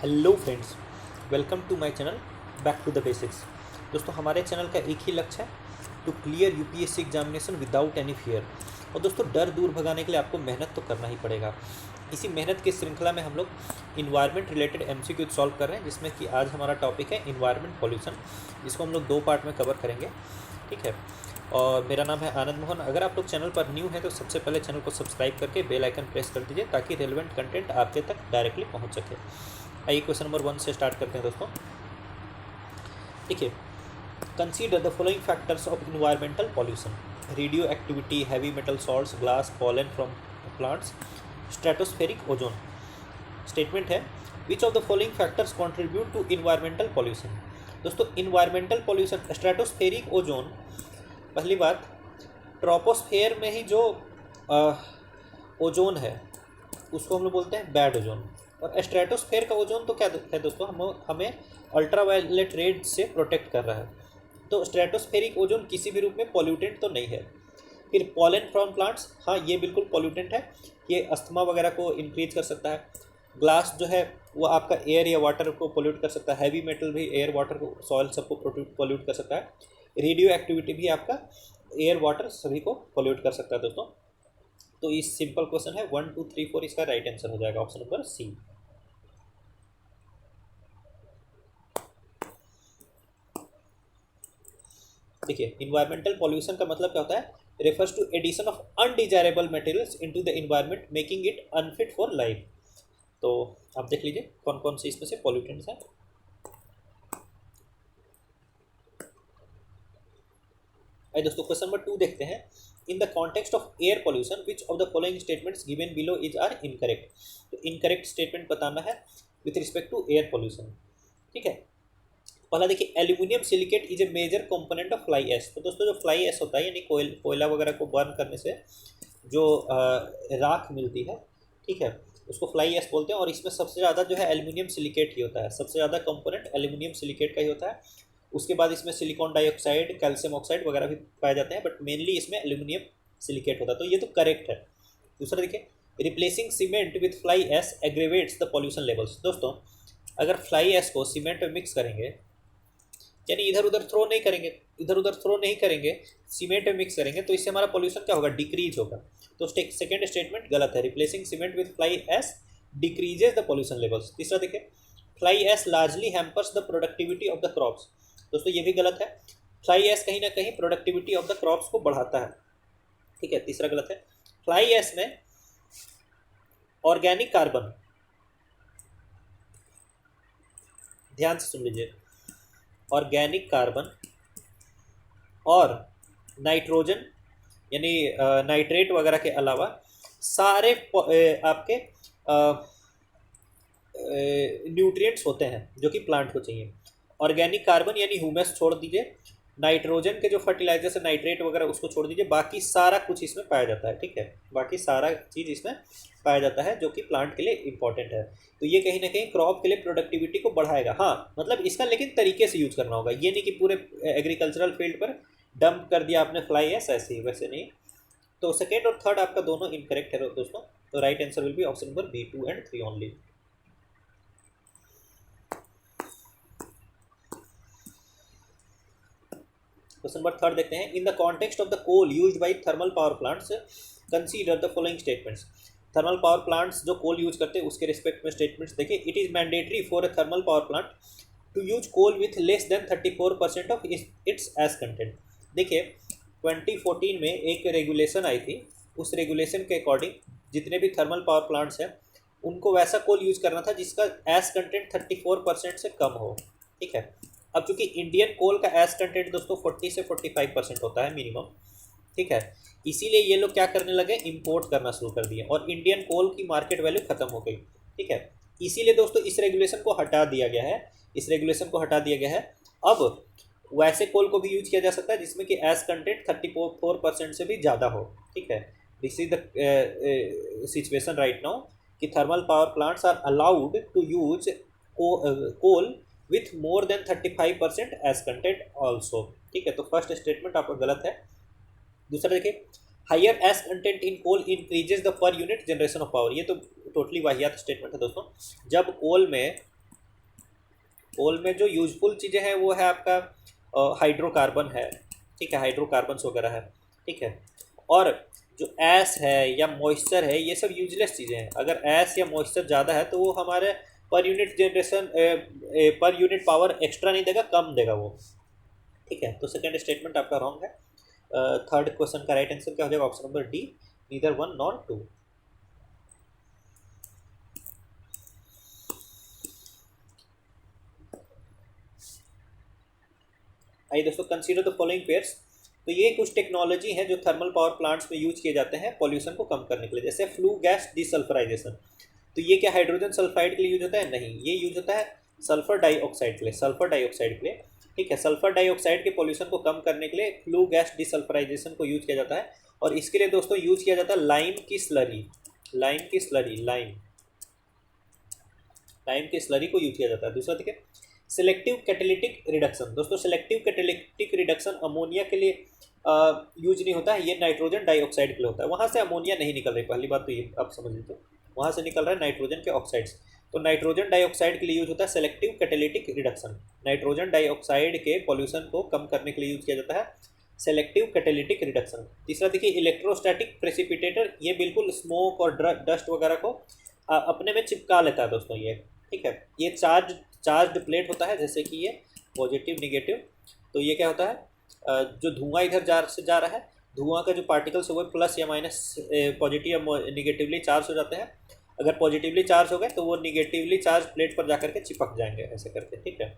Hello friends, welcome to my channel back to the basics. दोस्तों, हमारे channel का एक ही लक्ष्य है, to clear UPSC examination without any fear. और दोस्तों, डर दूर भगाने के लिए आपको मेहनत तो करना ही पड़ेगा। इसी मेहनत की श्रृंखला में हम लोग इन्वायरमेंट रिलेटेड एमसीक्यू सॉल्व कर रहे हैं, जिसमें कि आज हमारा टॉपिक है इन्वायरमेंट पॉल्यूशन। इसको हम लोग 2 पार्ट में कवर करेंगे, ठीक है। और मेरा नाम है आनंद मोहन। अगर आप लोग चैनल पर न्यू हैं तो सबसे पहले चैनल को सब्सक्राइब करके बेल आइकन प्रेस कर दीजिए, ताकि रेलेवेंट कंटेंट आपके तक डायरेक्टली पहुंच सके। आइए क्वेश्चन नंबर 1 से स्टार्ट करते हैं दोस्तों। देखिए, consider the following factors of environmental pollution: radioactivity, heavy metal salts, glass, pollen from plants, stratospheric ozone. Statement है, which of the following factors contribute to environmental pollution. दोस्तों, environmental pollution, stratospheric ozone, पहली बात, troposphere में ही जो ozone है उसको हम लोग बोलते हैं बैड ओजोन। और स्ट्रेटोस्फेयर का ओजोन तो क्या है दोस्तों, हमें अल्ट्रावायलेट रेड से प्रोटेक्ट कर रहा है। तो स्ट्रेटोस्फेरिक ओजोन किसी भी रूप में पॉल्यूटेंट तो नहीं है। फिर पॉलन फ्रॉम प्लांट्स, हाँ ये बिल्कुल पॉल्यूटेंट है, ये अस्थमा वगैरह को इंक्रीज कर सकता है। ग्लास जो है वो आपका एयर या वाटर को पोल्यूट कर सकता है। हैवी मेटल भी एयर वाटर को, सॉइल सबको पोल्यूट कर सकता है। रेडियो एक्टिविटी भी आपका एयर वाटर सभी को पोल्यूट कर सकता है दोस्तों। तो इस सिंपल क्वेश्चन है 1 2 3 4, इसका राइट आंसर हो जाएगा ऑप्शन नंबर सी। देखिए, इन्वायरमेंटल पॉल्यूशन का मतलब क्या होता है, refers to addition of undesirable materials into the environment making it unfit for life. तो आप देख लीजिए कौन कौन से इसमें से पॉल्यूटेंट्स हैं। आइए दोस्तों, क्वेश्चन नंबर 2 देखते हैं। In the context of air pollution which of the following statements given below is are incorrect. तो इनकरेक्ट स्टेटमेंट बताना है with respect to air pollution, ठीक है। पहला देखिए, aluminium silicate is a major component of fly ash. तो दोस्तों, जो फ्लाई एश होता है यानी कोयला वगैरह को बर्न करने से जो राख मिलती है, ठीक है, उसको फ्लाई एश बोलते हैं। और इसमें सबसे ज़्यादा जो है एल्यूमिनियम सिलिकेट ही होता है, सबसे ज़्यादा कंपोनेंट एल्यूमिनियम सिलिकेट का ही होता है। उसके बाद इसमें सिलिकॉन डाइऑक्साइड, कैल्शियम ऑक्साइड वगैरह भी पाए जाते हैं, बट मेनली इसमें एल्यूमिनियम सिलिकेट होता है। तो ये तो करेक्ट है। दूसरा देखिए, replacing cement with fly ash aggravates the pollution levels. दोस्तों, अगर फ्लाई एश को सीमेंट में मिक्स करेंगे, यानी इधर उधर थ्रो नहीं करेंगे, इधर उधर थ्रो नहीं करेंगे, सीमेंट में मिक्स करेंगे, तो इससे हमारा पॉल्यूशन क्या होगा, डिक्रीज होगा। तो सेकेंड स्टेटमेंट गलत है। Replacing cement with fly ash decreases the pollution levels. तीसरा देखिए, fly ash largely hampers the productivity of the crops. दोस्तों, ये भी गलत है। फ्लाई एश कहीं ना कहीं प्रोडक्टिविटी ऑफ द क्रॉप्स को बढ़ाता है, ठीक है, तीसरा गलत है। फ्लाई एश में ऑर्गेनिक कार्बन, ध्यान से सुन लीजिए, ऑर्गेनिक कार्बन और नाइट्रोजन यानी नाइट्रेट वगैरह के अलावा सारे आपके न्यूट्रिएंट्स होते हैं जो कि प्लांट को चाहिए। ऑर्गेनिक कार्बन यानी ह्यूमस छोड़ दीजिए, नाइट्रोजन के जो फर्टिलाइजर्स है नाइट्रेट वगैरह उसको छोड़ दीजिए, बाकी सारा कुछ इसमें पाया जाता है, ठीक है, बाकी सारा चीज़ इसमें पाया जाता है जो कि प्लांट के लिए इंपॉर्टेंट है। तो ये कहीं ना कहीं क्रॉप के लिए प्रोडक्टिविटी को बढ़ाएगा। हाँ, मतलब इसका लेकिन तरीके से यूज करना होगा, ये नहीं कि पूरे एग्रीकल्चरल फील्ड पर डंप कर दिया आपने फ्लाई एश, ऐसे ही वैसे नहीं। तो सेकेंड और थर्ड आपका दोनों इनकरेक्ट है दोस्तों। तो right answer will be option number B 2 and 3 only. Question number 3 देखते हैं। In the context of the coal used by thermal power plants consider the following statements. Thermal power plants जो coal use करते हैं उसके respect में statements देखिए। It is mandatory for a thermal power plant to use coal with less than 34% of its ash content. देखिए, 2014 में एक regulation आई थी, उस रेगुलेशन के अकॉर्डिंग जितने भी थर्मल पावर प्लांट्स हैं उनको वैसा कोल यूज करना था जिसका एस कंटेंट 34% से कम हो, ठीक है। अब चूंकि इंडियन कोल का एस कंटेंट दोस्तों 40 से 45% होता है मिनिमम, ठीक है, इसीलिए ये लोग क्या करने लगे, इंपोर्ट करना शुरू कर दिए और इंडियन कोल की मार्केट वैल्यू खत्म हो गई, ठीक है। इसीलिए दोस्तों इस रेगुलेशन को हटा दिया गया है, इस रेगुलेशन को हटा दिया गया है। अब वैसे कोल को भी यूज किया जा सकता है जिसमें कि एस कंटेंट 34% से भी ज़्यादा हो, ठीक है। This is the situation right now कि thermal power plants are allowed to use coal with more than 35% ash content also, ठीक है। तो फर्स्ट स्टेटमेंट आपका गलत है। दूसरा देखिए, higher ash content in coal increases the per unit generation of power. ये तो टोटली वाहियात स्टेटमेंट है दोस्तों। जब कोल में ओल में जो यूजफुल चीज़ें हैं वो है आपका हाइड्रोकार्बन है, ठीक है, हाइड्रोकार्बन्स वगैरह है, ठीक है। और जो एस है या मॉइस्चर है ये सब यूजलेस चीज़ें हैं। अगर एस या मॉइस्चर ज़्यादा है तो वो हमारे पर unit generation per unit power extra नहीं देगा, कम देगा वो, ठीक है। तो सेकेंड स्टेटमेंट आपका रॉन्ग है। थर्ड क्वेश्चन का राइट आंसर क्या हो जाएगा? Option number D, neither 1 nor 2। आइए दोस्तों, कंसीडर द फॉलोइंग पेयर्स। तो ये कुछ टेक्नोलॉजी है जो थर्मल पावर प्लांट्स में यूज किए जाते हैं पॉल्यूशन को कम करने के लिए, जैसे फ्लू गैस डिसल्फराइजेशन। तो ये क्या हाइड्रोजन सल्फाइड के लिए यूज होता है? नहीं, ये यूज होता है सल्फर डाइऑक्साइड के लिए, सल्फर डाइऑक्साइड के लिए, ठीक है। सल्फर डाइऑक्साइड के पॉल्यूशन को कम करने के लिए फ्लू गैस डिसल्फराइजेशन को यूज किया जाता है। और इसके लिए दोस्तों यूज किया जाता है लाइम की स्लरी, लाइम की स्लरी को यूज किया जाता है। दूसरा देखिए, सिलेक्टिव कैटेलिटिक रिडक्शन। दोस्तों सिलेक्टिव कैटेलिटिक रिडक्शन अमोनिया के लिए यूज नहीं होता है, ये नाइट्रोजन डाइऑक्साइड के लिए होता है। वहाँ से अमोनिया नहीं निकल रही, पहली बात तो ये आप समझ लीजिए, वहाँ से निकल रहा है नाइट्रोजन के ऑक्साइड्स। तो नाइट्रोजन डाइऑक्साइड के लिए यूज होता है selective catalytic reduction. Nitrogen dioxide के पॉल्यूशन को कम करने के लिए यूज किया जाता है सेलेक्टिव कैटेलिटिक रिडक्शन। तीसरा देखिए, इलेक्ट्रोस्टैटिक प्रेसिपिटेटर। ये बिल्कुल स्मोक और डस्ट वगैरह को अपने में चिपका लेता है दोस्तों ये, ठीक है। ये चार्ज प्लेट होता है, जैसे कि ये पॉजिटिव निगेटिव। तो ये क्या होता है, जो धुआं इधर से जा रहा है, धुआं का जो पार्टिकल्स है वो प्लस या माइनस पॉजिटिव या निगेटिवली चार्ज हो जाते हैं। अगर पॉजिटिवली चार्ज हो गए तो वो निगेटिवली चार्ज प्लेट पर जाकर के चिपक जाएंगे ऐसे करके, ठीक है।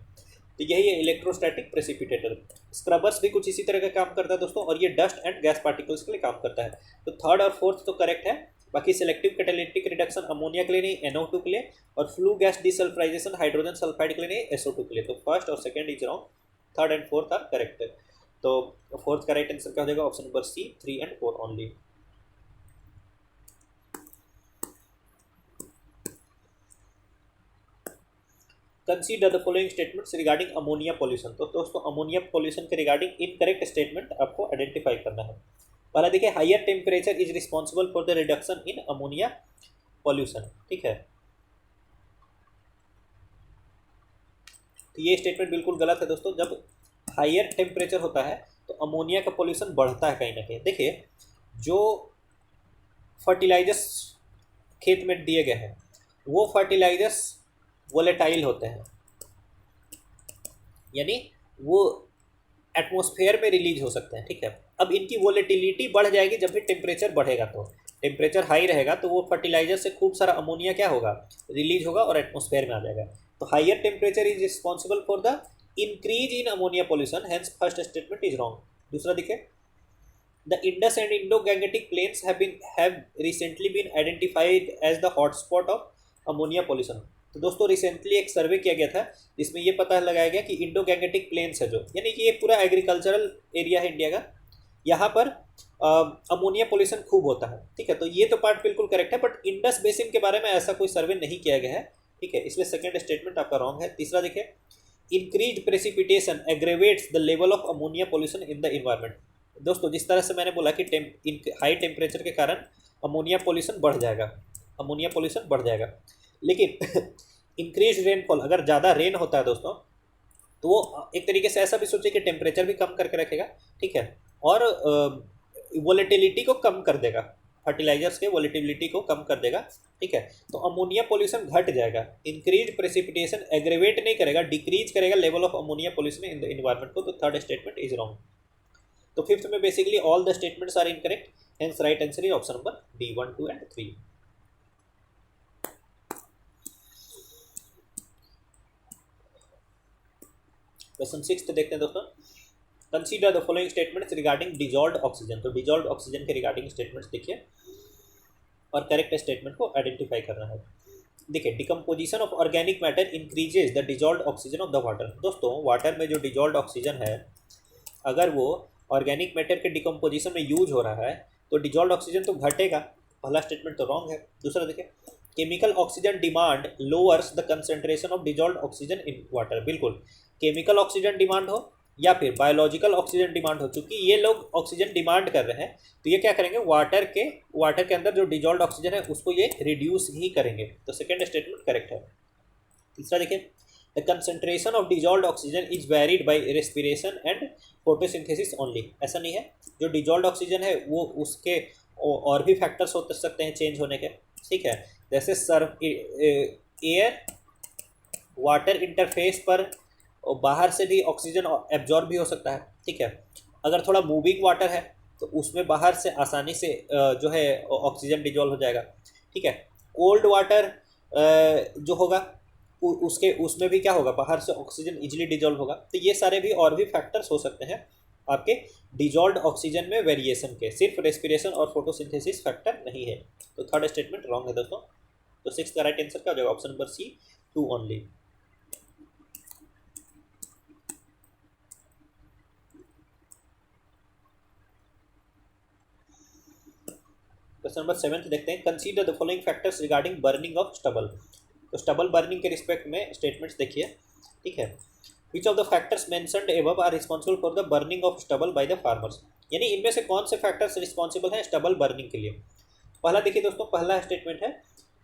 तो यही है इलेक्ट्रोस्टैटिक प्रेसिपिटेटर। स्क्रबर्स भी कुछ इसी तरह का काम करता है दोस्तों, और ये डस्ट एंड गैस पार्टिकल्स के लिए काम करता है। तो थर्ड और फोर्थ तो करेक्ट है, बाकी सिलेक्टिव कैटेलिटिक रिडक्शन अमोनिया के लिए नहीं, NO2 के लिए, और flue gas desulphurization hydrogen sulphide के लिए नहीं, SO2 के लिए। तो फर्स्ट और second is wrong, third and fourth are correct. तो फोर्थ का राइट आंसर क्या हो जाएगा? Option number C, 3 and 4 only. Consider the following statements regarding ammonia pollution. तो दोस्तों अमोनिया पॉल्यूशन के रिगार्डिंग इनकरेक्ट स्टेटमेंट आपको आइडेंटिफाई करना है। पहला देखिए, higher temperature is responsible for the reduction in ammonia pollution, ठीक है। तो ये स्टेटमेंट बिल्कुल गलत है दोस्तों। जब हायर टेम्परेचर होता है तो अमोनिया का पॉल्यूशन बढ़ता है कहीं ना कहीं। देखिए, जो फर्टिलाइजर्स खेत में दिए गए हैं वो फर्टिलाइजर्स वोलेटाइल होते हैं, यानी वो एटमॉस्फेयर में रिलीज हो सकते हैं, ठीक है। अब इनकी वोलेटिलिटी बढ़ जाएगी जब भी टेम्परेचर बढ़ेगा। तो टेम्परेचर हाई रहेगा तो वो फर्टिलाइजर से खूब सारा अमोनिया क्या होगा, रिलीज होगा और एटमॉस्फेयर में आ जाएगा। तो higher temperature is responsible for the increase in ammonia pollution, hence first statement is wrong. दूसरा देखिए, the Indus and Indo Gangetic plains have recently been identified as the hotspot of ammonia pollution. तो दोस्तों recently एक सर्वे किया गया था जिसमें ये पता लगाया गया कि इंडो गैंगेटिक प्लेन्स है जो, यानी कि ये पूरा एग्रीकल्चरल एरिया है इंडिया का, यहाँ पर अमोनिया पॉल्यूशन खूब होता है, ठीक है। तो ये तो पार्ट बिल्कुल करेक्ट है, बट इंडस बेसिन के बारे में ऐसा कोई सर्वे नहीं किया गया है, ठीक है, इसलिए सेकंड स्टेटमेंट आपका रॉन्ग है। तीसरा देखिए, increase precipitation aggravates the level of ammonia pollution in the environment. दोस्तों जिस तरह से मैंने बोला कि हाई टेम्परेचर के कारण अमोनिया पॉल्यूशन बढ़ जाएगा, लेकिन इंक्रीज रेनफॉल, अगर ज़्यादा रेन होता है दोस्तों तो वो एक तरीके से ऐसा भी सोचे कि टेम्परेचर भी कम करके रखेगा, ठीक है, और वोलेटिलिटी को कम कर देगा, फर्टिलाइजर्स के वोलेटिलिटी को कम कर देगा, ठीक है। तो अमोनिया पॉल्यूशन घट जाएगा। इंक्रीज प्रेसिपिटेशन एग्रेवेट नहीं करेगा, डिक्रीज करेगा level of ammonia pollution in the environment को। तो थर्ड स्टेटमेंट इज रॉन्ग। तो फिफ्थ में basically all the statements are incorrect, hence right answer is option number D, 1, 2 and 3। Question 6 देखते हैं दोस्तों, consider the following statements regarding dissolved oxygen. तो dissolved oxygen के regarding statements देखिए और correct statement को आइडेंटिफाई करना है। देखिए, decomposition of organic matter increases the dissolved oxygen of the water. दोस्तों वाटर में जो डिजॉल्व्ड ऑक्सीजन है, अगर वो ऑर्गेनिक मैटर के डिकम्पोजिशन में यूज हो रहा है तो डिजॉल्व्ड ऑक्सीजन तो घटेगा। पहला स्टेटमेंट तो रॉन्ग है। दूसरा देखिए, chemical oxygen demand lowers the concentration of dissolved oxygen in water. बिल्कुल, केमिकल ऑक्सीजन डिमांड हो या फिर बायोलॉजिकल ऑक्सीजन डिमांड हो, चूंकि ये लोग ऑक्सीजन डिमांड कर रहे हैं तो ये क्या करेंगे, वाटर के अंदर जो डिजॉल्व्ड ऑक्सीजन है उसको ये रिड्यूस ही करेंगे। तो सेकेंड स्टेटमेंट करेक्ट है। तीसरा देखिए, the concentration of dissolve oxygen is varied by respiration and photosynthesis only. ऐसा नहीं है, जो डिजॉल्व ऑक्सीजन है वो उसके और भी फैक्टर्स हो सकते हैं चेंज होने के, ठीक है। जैसे सर एयर वाटर इंटरफेस पर बाहर से भी ऑक्सीजन एब्जॉर्ब भी हो सकता है, ठीक है। अगर थोड़ा मूविंग वाटर है तो उसमें बाहर से आसानी से जो है ऑक्सीजन डिजॉल्व हो जाएगा, ठीक है। कोल्ड वाटर जो होगा उसके उसमें भी क्या होगा, बाहर से ऑक्सीजन इजीली डिजॉल्व होगा। तो ये सारे भी और भी फैक्टर्स हो सकते हैं आपके डिजॉल्व ऑक्सीजन में वेरिएशन के, सिर्फ रेस्पिरेशन और फोटोसिंथेसिस फैक्टर नहीं है। तो थर्ड स्टेटमेंट रॉन्ग है दोस्तों। तो सिक्स का राइट आंसर क्या हो जाएगा, option number C, 2 only. Question number 7 देखते हैं, consider the following factors regarding burning of stubble. तो स्टबल बर्निंग के रिस्पेक्ट में स्टेटमेंट्स देखिए, ठीक है। Which of the factors mentioned above are responsible for the burning of stubble by the farmers. यानी इनमें से कौन से फैक्टर्स रिस्पॉन्सिबल हैं स्टबल बर्निंग के लिए। पहला देखिए दोस्तों, पहला स्टेटमेंट है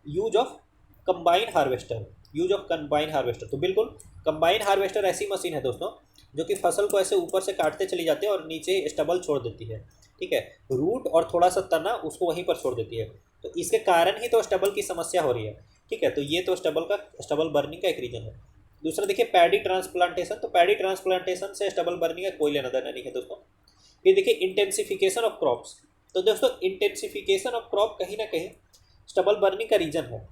use of combine harvester. Use of combine harvester, तो बिल्कुल कंबाइन हार्वेस्टर ऐसी मशीन है दोस्तों जो कि फसल को ऐसे ऊपर से काटते चली जाती है और नीचे स्टबल छोड़ देती है, ठीक है। रूट और थोड़ा सा तना उसको वहीं पर छोड़ देती है। तो इसके कारण ही तो स्टबल की समस्या हो रही है, ठीक है। तो ये तो स्टबल बर्निंग का एक रीजन है। दूसरा देखिए पैडी ट्रांसप्लांटेशन। तो पैडी ट्रांसप्लांटेशन से स्टबल बर्निंग का कोई लेना देना नहीं है दोस्तों। फिर देखिए इंटेंसिफिकेशन ऑफ क्रॉप्स। तो दोस्तों इंटेंसिफिकेशन ऑफ क्रॉप कहीं ना कहीं स्टबल बर्निंग का रीजन है,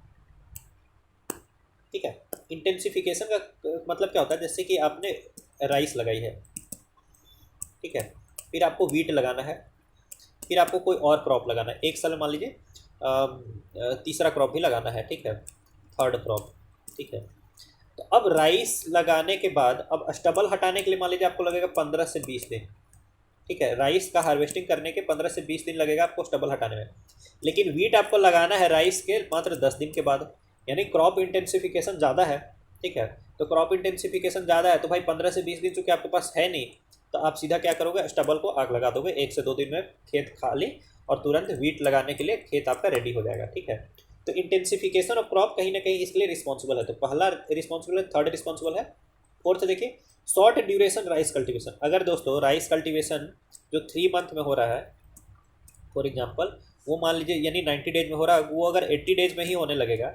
ठीक है। इंटेंसिफिकेशन का मतलब क्या होता है, जैसे कि आपने राइस लगाई है, ठीक है, फिर आपको वीट लगाना है, फिर आपको कोई और क्रॉप लगाना है, एक साल मान लीजिए तीसरा क्रॉप भी लगाना है, ठीक है, थर्ड क्रॉप, ठीक है। तो अब राइस लगाने के बाद अब स्टबल हटाने के लिए मान लीजिए आपको लगेगा 15 से 20 दिन, ठीक है। राइस का हार्वेस्टिंग करने के 15 से 20 दिन लगेगा आपको स्टबल हटाने में, लेकिन वीट आपको लगाना है राइस के मात्र 10 दिन के बाद। यानी क्रॉप इंटेंसिफिकेशन ज़्यादा है, ठीक है। तो क्रॉप इंटेंसिफिकेशन ज़्यादा है तो भाई 15 से 20 दिन चूँकि आपके पास है नहीं, तो आप सीधा क्या करोगे, स्टबल को आग लगा दोगे, 1 से 2 दिन में खेत खाली और तुरंत वीट लगाने के लिए खेत आपका रेडी हो जाएगा, ठीक है। तो इंटेंसिफिकेशन ऑफ क्रॉप कहीं ना कहीं इसके लिए रिस्पॉन्सिबल है। तो पहला रिस्पॉन्सिबल है, थर्ड रिस्पॉन्सिबल है। फोर्थ देखिए शॉर्ट ड्यूरेशन राइस कल्टीवेशन। अगर दोस्तों राइस कल्टीवेशन जो 3 मंथ में हो रहा है फॉर एग्जांपल, वो मान लीजिए यानी 90 डेज में हो रहा है, वो अगर 80 डेज में ही होने लगेगा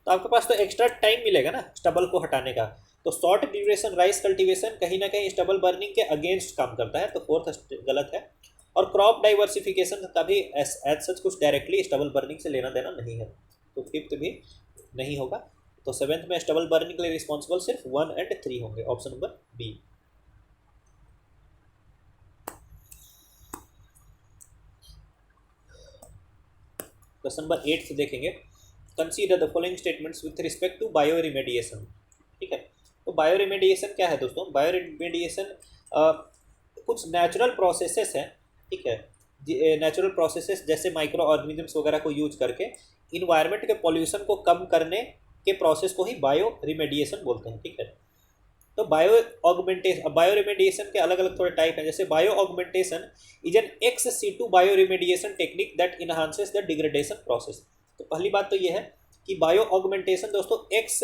तो आपके पास तो एक्स्ट्रा टाइम मिलेगा ना स्टबल को हटाने का। तो शॉर्ट ड्यूरेशन राइस कल्टीवेशन कहीं ना कहीं स्टबल बर्निंग के अगेंस्ट काम करता है, तो फोर्थ गलत है। और क्रॉप डाइवर्सिफिकेशन का भी एज सच कुछ डायरेक्टली स्टबल बर्निंग से लेना देना नहीं है, तो फिफ्थ भी नहीं होगा। तो सेवेंथ में स्टबल बर्निंग के लिए रिस्पॉन्सिबल सिर्फ 1 और 3 होंगे, option number B. Question number 8 से देखेंगे, consider the following statements with respect to bioremediation, ठीक है। तो बायो रिमेडिएशन क्या है दोस्तों, बायो रिमेडिएशन कुछ नेचुरल प्रोसेसेस हैं, ठीक है। नेचुरल प्रोसेसेस जैसे माइक्रो ऑर्गेनिजम्स वगैरह को यूज करके इन्वायरमेंट के पॉल्यूशन को कम करने के प्रोसेस को ही बायो रिमेडिएशन बोलते हैं, ठीक है। तो बायो रिमेडिएशन के अलग अलग थोड़े टाइप हैं, जैसे bioaugmentation is an ex situ bioremediation technique that enhances the degradation process. तो पहली बात तो ये है कि बायो ऑगमेंटेशन दोस्तों ex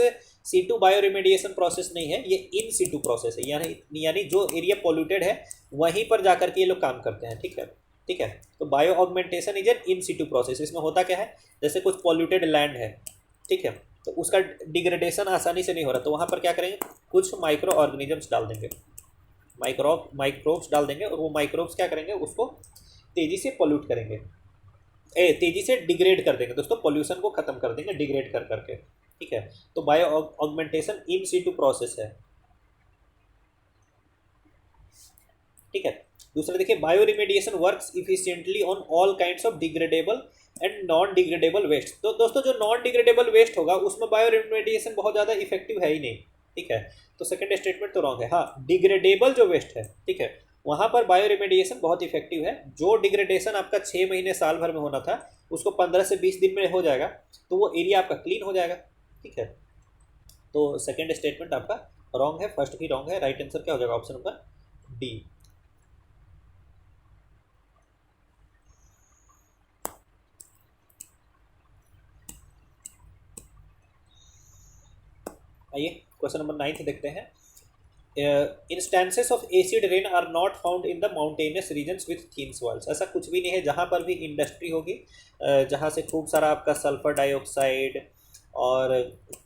situ bioremediation process नहीं है, ये इन सीटू प्रोसेस है। यानी जो एरिया पॉल्यूटेड है वहीं पर जाकर के ये लोग काम करते हैं, ठीक है, ठीक है। तो bioaugmentation is an in situ process. इसमें होता क्या है, जैसे कुछ पॉल्यूटेड लैंड है, ठीक है, तो उसका डिग्रेडेशन आसानी से नहीं हो रहा, तो वहाँ पर क्या करेंगे, कुछ माइक्रो ऑर्गेनिजम्स डाल देंगे, माइक्रोब्स डाल देंगे, और वो माइक्रोब्स क्या करेंगे, उसको तेज़ी से पोल्यूट करेंगे, तेज़ी से डिग्रेड कर देंगे दोस्तों, पोल्यूशन को खत्म कर देंगे डिग्रेड कर करके, ठीक है। तो bioaugmentation in situ process है, ठीक है। दूसरा देखिए bioremediation works efficiently on all kinds of degradable and non degradable waste. तो दोस्तों जो नॉन डिग्रेडेबल वेस्ट होगा उसमें बायो रिमेडिएशन बहुत ज़्यादा इफेक्टिव है ही नहीं, ठीक है। तो सेकंड स्टेटमेंट तो रॉन्ग है। हाँ, डिग्रेडेबल जो वेस्ट है, ठीक है, वहाँ पर बायो रिमेडिएशन बहुत इफेक्टिव है। जो डिग्रेडेशन आपका 6 महीने साल भर में होना था उसको 15 से 20 दिन में हो जाएगा, तो वो एरिया आपका क्लीन हो जाएगा, ठीक है। तो सेकेंड स्टेटमेंट आपका रॉन्ग है, फर्स्ट भी रॉन्ग है। राइट आंसर क्या हो जाएगा, ऑप्शन नंबर डी। आइए क्वेश्चन नंबर 9 देखते हैं। Instances of acid rain are not found in the mountainous regions with thin soils. ऐसा कुछ भी नहीं है जहाँ पर भी इंडस्ट्री होगी, जहाँ से खूब सारा आपका सल्फर डाइऑक्साइड और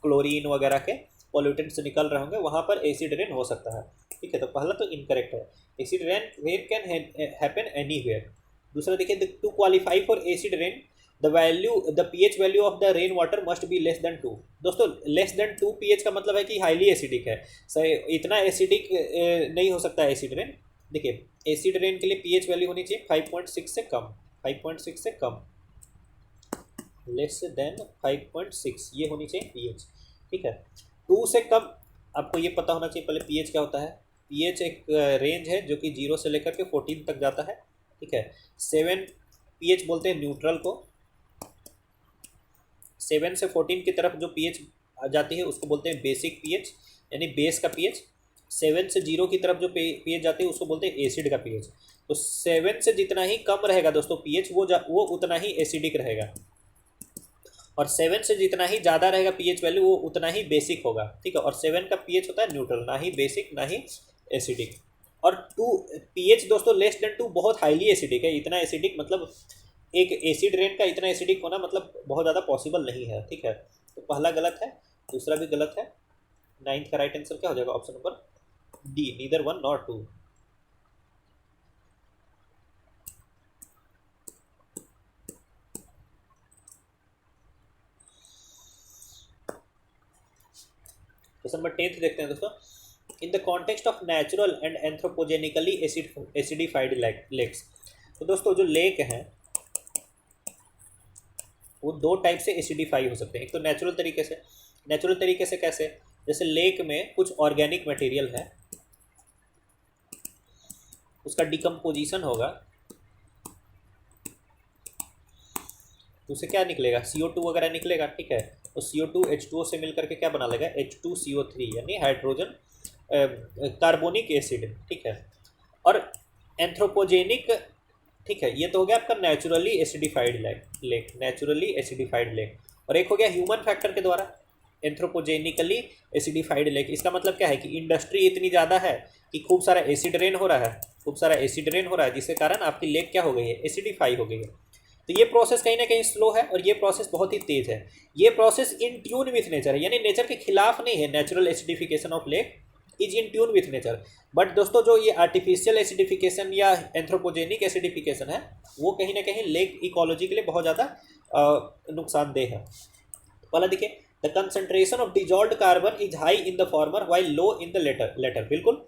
क्लोरीन वगैरह के पॉल्यूटेंट्स निकल रहे होंगे, वहाँ पर एसिड रेन हो सकता है। ठीक है, तो पहला तो इनकरेक्ट है, acid rain can happen anywhere. दूसरा देखिए, to qualify for acid rain the pH value of the rain water must be less than 2। दोस्तों लेस देन 2 pH का मतलब है कि हाईली एसिडिक है। सही, इतना एसिडिक नहीं हो सकता एसिड रेन। देखिए एसिड रेन के लिए pH वैल्यू होनी चाहिए 5.6 से कम, 5.6 से कम, लेस देन 5.6 ये होनी चाहिए pH। ठीक है, 2 से कम आपको ये पता होना चाहिए पहले pH क्या होता है। pH एक रेंज है जो कि 0 से लेकर के 14 तक जाता है। ठीक है, 7 pH बोलते हैं न्यूट्रल को, 7 से 14 की तरफ जो pH आ जाती है उसको बोलते हैं बेसिक pH, यानी बेस का pH। 7 से 0 की तरफ जो pH जाती है उसको बोलते हैं एसिड का pH। तो 7 से जितना ही कम रहेगा दोस्तों pH वो उतना ही एसिडिक रहेगा, और 7 से जितना ही ज़्यादा रहेगा pH वैल्यू वो उतना ही बेसिक होगा। ठीक है, और 7 का pH होता है न्यूट्रल, ना ही बेसिक ना ही एसिडिक। और 2 pH दोस्तों लेस देन 2 बहुत हाईली एसिडिक है। इतना एसिडिक मतलब एक एसिड रेन का इतना एसिडिक होना मतलब बहुत ज़्यादा पॉसिबल नहीं है। ठीक है, तो पहला गलत है, दूसरा भी गलत है। 9th का राइट आंसर क्या हो जाएगा? Option number D, neither 1 not 2। Question number 10 देखते हैं दोस्तों। In the context of natural and anthropogenically acidified lakes. तो दोस्तों जो लेक हैं वो 2 टाइप से एसिडिफाई हो सकते हैं। एक तो नेचुरल तरीके से। नेचुरल तरीके से कैसे? जैसे लेक में कुछ ऑर्गेनिक मटेरियल है, उसका डिकम्पोजिशन होगा तो उसे क्या निकलेगा? CO2 वगैरह निकलेगा। ठीक है, तो CO2 H2O से मिलकर के क्या बना लेगा? H2CO3 यानी हाइड्रोजन कार्बोनिक एसिड। ठीक है, और एंथ्रोपोजेनिक, ठीक है, ये तो हो गया आपका naturally acidified lake, naturally acidified lake. और एक हो गया ह्यूमन फैक्टर के द्वारा एंथ्रोपोजेनिकली एसिडिफाइड लेक। इसका मतलब क्या है कि इंडस्ट्री इतनी ज़्यादा है कि खूब सारा एसिड रेन हो रहा है, खूब सारा एसिड रेन हो रहा है, जिसके कारण आपकी लेक क्या हो गई है? एसिडिफाई हो गई है। तो ये प्रोसेस कहीं ना कहीं स्लो है और ये प्रोसेस बहुत ही तेज़ है। ये process in tune with nature है, यानी नेचर के खिलाफ नहीं है। Natural acidification of lake is in tune with nature. But दोस्तों जो ये आर्टिफिशियल एसिडिफिकेशन या एंथ्रोपोजेनिक एसिडिफिकेशन है वो कहीं ना कहीं लेक इकोलॉजी के लिए बहुत ज़्यादा नुकसानदेह है। पहला देखिए, the concentration of dissolved carbon is high in the former while low in the latter. बिल्कुल,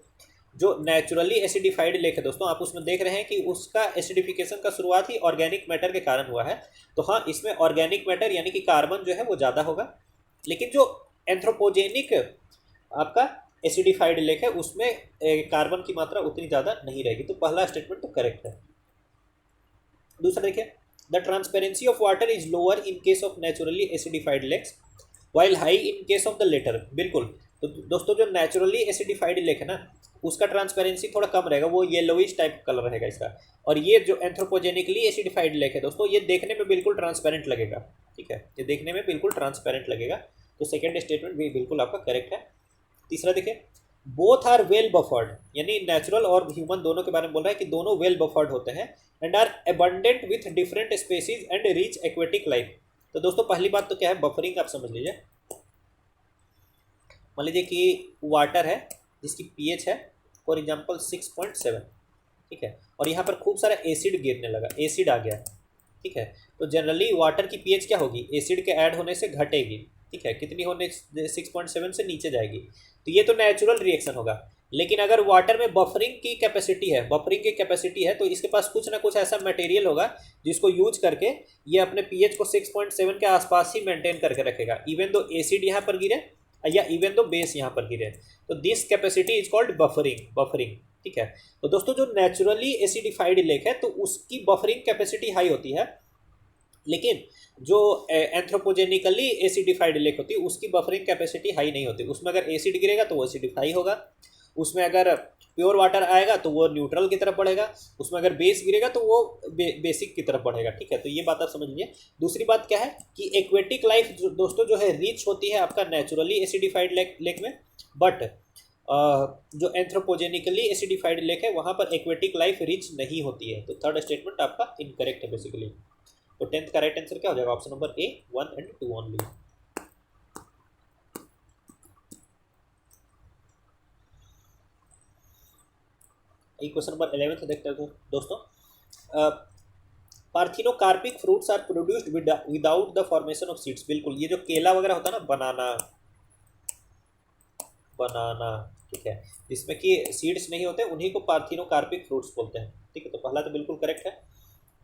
जो नेचुरली एसिडिफाइड लेक है दोस्तों, आप उसमें देख रहे हैं कि उसका एसिडिफिकेशन का शुरुआत ही ऑर्गेनिक मैटर के कारण हुआ है। तो हाँ, इसमें ऑर्गेनिक मैटर यानी कि कार्बन जो है वो ज़्यादा होगा। लेकिन जो एंथ्रोपोजेनिक आपका एसिडिफाइड लेक है उसमें कार्बन की मात्रा उतनी ज़्यादा नहीं रहेगी। तो पहला स्टेटमेंट तो करेक्ट है। दूसरा देखिए, the transparency of water is lower in case of naturally acidified lakes while high in case of the latter. बिल्कुल, तो दोस्तों जो नेचुरली एसिडिफाइड लेक है ना उसका ट्रांसपेरेंसी थोड़ा कम रहेगा, वो येलोइश टाइप कलर रहेगा इसका। और ये जो एंथ्रोपोजेनिकली एसिडिफाइड लेक है दोस्तों, ये देखने में बिल्कुल ट्रांसपेरेंट लगेगा। ठीक है, ये देखने में बिल्कुल ट्रांसपेरेंट लगेगा। तो सेकेंड स्टेटमेंट भी बिल्कुल आपका करेक्ट है। तीसरा देखिए, बोथ आर वेल बफर्ड, यानी नेचुरल और ह्यूमन दोनों के बारे में बोल रहा है कि दोनों वेल बफर्ड होते हैं and are abundant with different species and rich aquatic life. तो दोस्तों पहली बात तो क्या है? बफरिंग। आप समझ लीजिए, मान लीजिए कि वाटर है जिसकी pH है फॉर एग्जांपल 6.7। ठीक है, और यहाँ पर खूब सारा एसिड गिरने लगा, एसिड आ गया। ठीक है, तो जनरली वाटर की pH क्या होगी? एसिड के ऐड होने से घटेगी। ठीक है, कितनी होने? 6.7 से नीचे जाएगी। तो ये तो नेचुरल रिएक्शन होगा। लेकिन अगर वाटर में बफरिंग की कैपेसिटी है, बफरिंग की कैपेसिटी है, तो इसके पास कुछ ना कुछ ऐसा मटेरियल होगा जिसको यूज करके ये अपने pH को 6.7 के आसपास ही मेंटेन करके रखेगा, इवन दो एसिड यहाँ पर गिरे या इवन दो बेस यहाँ पर गिरे। तो this capacity is called buffering. ठीक है, तो दोस्तों जो नेचुरली एसिडिफाइड लेक है तो उसकी बफरिंग कैपेसिटी हाई होती है, लेकिन जो एंथ्रोपोजेनिकली एसिडिफाइड लेक होती है उसकी बफरिंग कैपेसिटी हाई नहीं होती। उसमें अगर एसिड गिरेगा तो वो एसिडिफाई होगा, उसमें अगर प्योर वाटर आएगा तो वो न्यूट्रल की तरफ बढ़ेगा, उसमें अगर बेस गिरेगा तो वो बेसिक की तरफ बढ़ेगा। ठीक है, तो ये बात आप समझ लीजिए। दूसरी बात क्या है कि एक्वेटिक लाइफ दोस्तों जो है रिच होती है आपका नेचुरली एसिडिफाइड लेक में, बट जो एंथ्रोपोजेनिकली एसिडिफाइड लेक है वहाँ पर एक्वेटिक लाइफ रिच नहीं होती है। तो थर्ड स्टेटमेंट आपका इनकरेक्ट है बेसिकली। तो 10th का राइट आंसर क्या हो जाएगा? Option number A, 1 and 2 only. Question number 11 देखते हैं दोस्तों। Parthenocarpic fruits are produced without the formation of seeds. बिल्कुल, ये जो केला वगैरह होता है ना, बनाना, ठीक है, जिसमें कि सीड्स नहीं होते उन्हीं को पार्थिनोकार्पिक फ्रूट्स बोलते हैं। ठीक है, तो पहला तो बिल्कुल करेक्ट है।